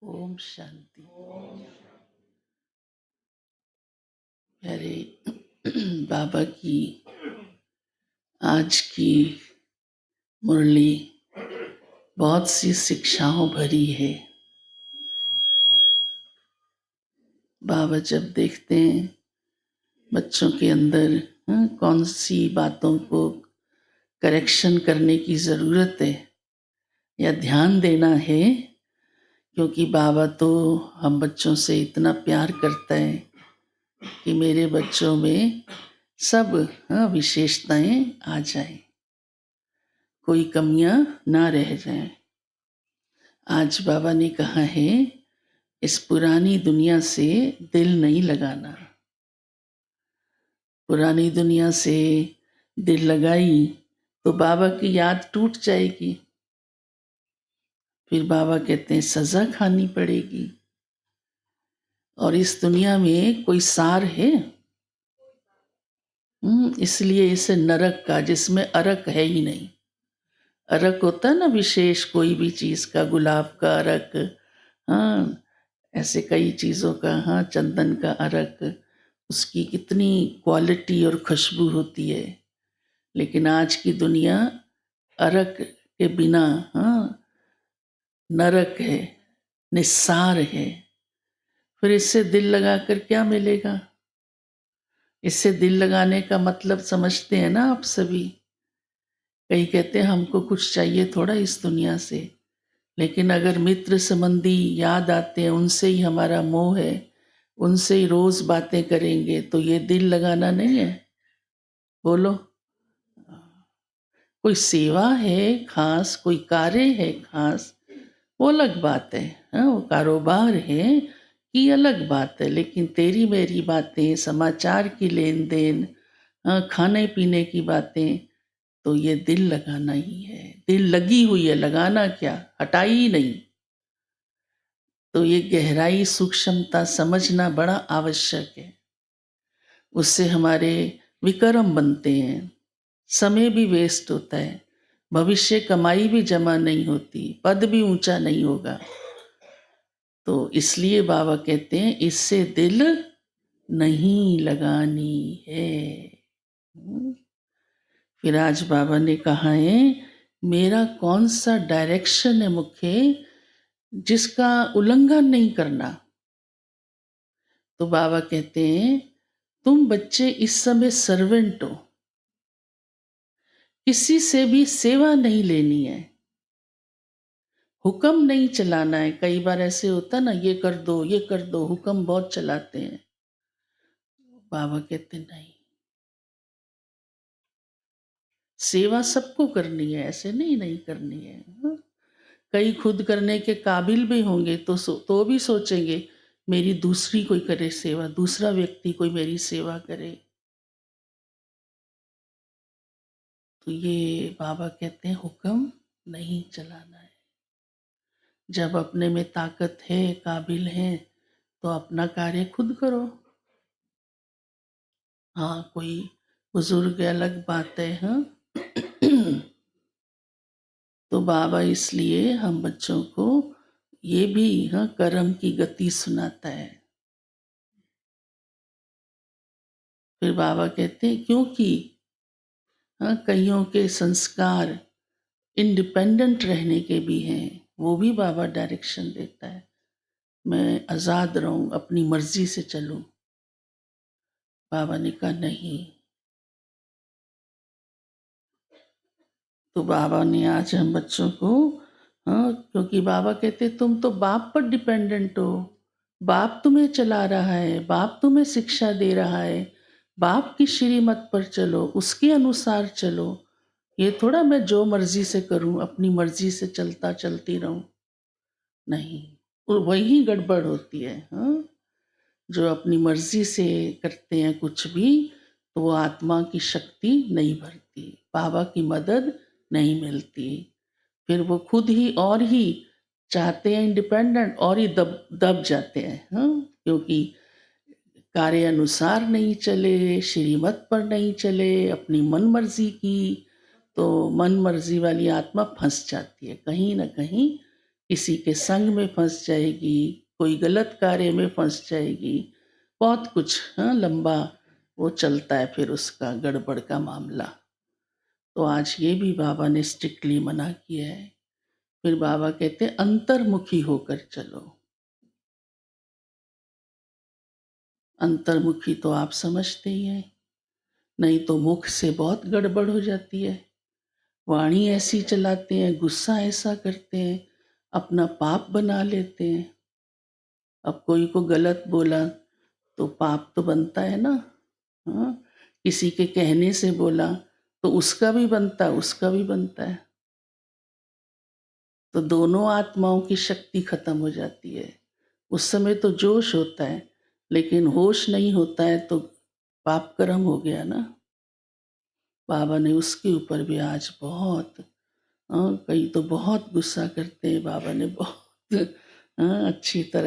ओम शांति। प्यारे बाबा की आज की मुरली बहुत सी शिक्षाओं भरी है। बाबा जब देखते हैं बच्चों के अंदर कौन सी बातों को करेक्शन करने की ज़रूरत है या ध्यान देना है, क्योंकि बाबा तो हम बच्चों से इतना प्यार करता है कि मेरे बच्चों में सब विशेषताएं आ जाएं, कोई कमियां ना रह जाएं। आज बाबा ने कहा है इस पुरानी दुनिया से दिल नहीं लगाना। पुरानी दुनिया से दिल लगाई तो बाबा की याद टूट जाएगी, फिर बाबा कहते हैं सजा खानी पड़ेगी। और इस दुनिया में कोई सार है? इसलिए इसे नरक का, जिसमें अरक है ही नहीं। अरक होता है ना विशेष कोई भी चीज का, गुलाब का अरक, हाँ ऐसे कई चीजों का, हाँ चंदन का अरक, उसकी कितनी क्वालिटी और खुशबू होती है। लेकिन आज की दुनिया अरक के बिना नरक है, निस्सार है। फिर इससे दिल लगाकर क्या मिलेगा? इससे दिल लगाने का मतलब समझते हैं ना आप सभी। कई कहते हैं हमको कुछ चाहिए थोड़ा इस दुनिया से, लेकिन अगर मित्र संबंधी याद आते हैं, उनसे ही हमारा मोह है, उनसे ही रोज बातें करेंगे, तो ये दिल लगाना नहीं है? बोलो। कोई सेवा है खास, कोई कार्य है खास, वो अलग बात है। वो कारोबार है कि अलग बात है, लेकिन तेरी मेरी बातें, समाचार की लेन देन, खाने पीने की बातें, तो ये दिल लगाना ही है। दिल लगी हुई है, लगाना क्या, हटाई ही नहीं। तो ये गहराई सूक्ष्मता समझना बड़ा आवश्यक है। उससे हमारे विक्रम बनते हैं, समय भी वेस्ट होता है, भविष्य कमाई भी जमा नहीं होती, पद भी ऊंचा नहीं होगा। तो इसलिए बाबा कहते हैं इससे दिल नहीं लगानी है। फिर आज बाबा ने कहा है मेरा कौन सा डायरेक्शन है मुख्य, जिसका उल्लंघन नहीं करना। तो बाबा कहते हैं तुम बच्चे इस समय सर्वेंट हो, किसी से भी सेवा नहीं लेनी है, हुक्म नहीं चलाना है। कई बार ऐसे होता ना, ये कर दो ये कर दो, हुक्म बहुत चलाते हैं। बाबा कहते नहीं, सेवा सबको करनी है, ऐसे नहीं करनी है। कई खुद करने के काबिल भी होंगे तो भी सोचेंगे मेरी दूसरी कोई करे सेवा, दूसरा व्यक्ति कोई मेरी सेवा करे। तो ये बाबा कहते हैं हुक्म नहीं चलाना है। जब अपने में ताकत है, काबिल है, तो अपना कार्य खुद करो। हाँ कोई बुजुर्ग अलग बात है, हाँ तो बाबा इसलिए हम बच्चों को ये भी कर्म की गति सुनाता है। फिर बाबा कहते हैं क्योंकि कईयों के संस्कार इंडिपेंडेंट रहने के भी हैं, वो भी बाबा डायरेक्शन देता है। मैं आज़ाद रहूं, अपनी मर्जी से चलूं। बाबा ने कहा नहीं। तो बाबा ने आज हम बच्चों को, क्योंकि बाबा कहते तुम तो बाप पर डिपेंडेंट हो, बाप तुम्हें चला रहा है, बाप तुम्हें शिक्षा दे रहा है, बाप की श्रीमत पर चलो, उसके अनुसार चलो। ये थोड़ा मैं जो मर्जी से करूं, अपनी मर्जी से चलता चलती रहूं, नहीं, वही गड़बड़ होती है। जो अपनी मर्जी से करते हैं कुछ भी, तो वो आत्मा की शक्ति नहीं भरती, बाबा की मदद नहीं मिलती। फिर वो खुद ही और ही चाहते हैं इंडिपेंडेंट, और ही दब दब जाते हैं। क्योंकि कार्य अनुसार नहीं चले, श्रीमत पर नहीं चले, अपनी मन मर्जी की, तो मन मर्जी वाली आत्मा फंस जाती है कहीं ना कहीं, किसी के संग में फँस जाएगी, कोई गलत कार्य में फँस जाएगी, बहुत कुछ लंबा वो चलता है फिर उसका गड़बड़ का मामला। तो आज ये भी बाबा ने स्ट्रिक्टली मना किया है। फिर बाबा कहते हैं अंतर्मुखी होकर चलो। अंतर्मुखी तो आप समझते ही हैं, नहीं तो मुख से बहुत गड़बड़ हो जाती है। वाणी ऐसी चलाते हैं, गुस्सा ऐसा करते हैं, अपना पाप बना लेते हैं। अब कोई को गलत बोला तो पाप तो बनता है ना। हाँ, किसी के कहने से बोला तो उसका भी बनता है, उसका भी बनता है। तो दोनों आत्माओं की शक्ति खत्म हो जाती है। उस समय तो जोश होता है, लेकिन होश नहीं होता है तो पाप कर्म हो गया ना। बाबा ने उसके ऊपर भी आज बहुत कई तो बहुत गुस्सा करते हैं, बाबा ने बहुत अच्छी तरह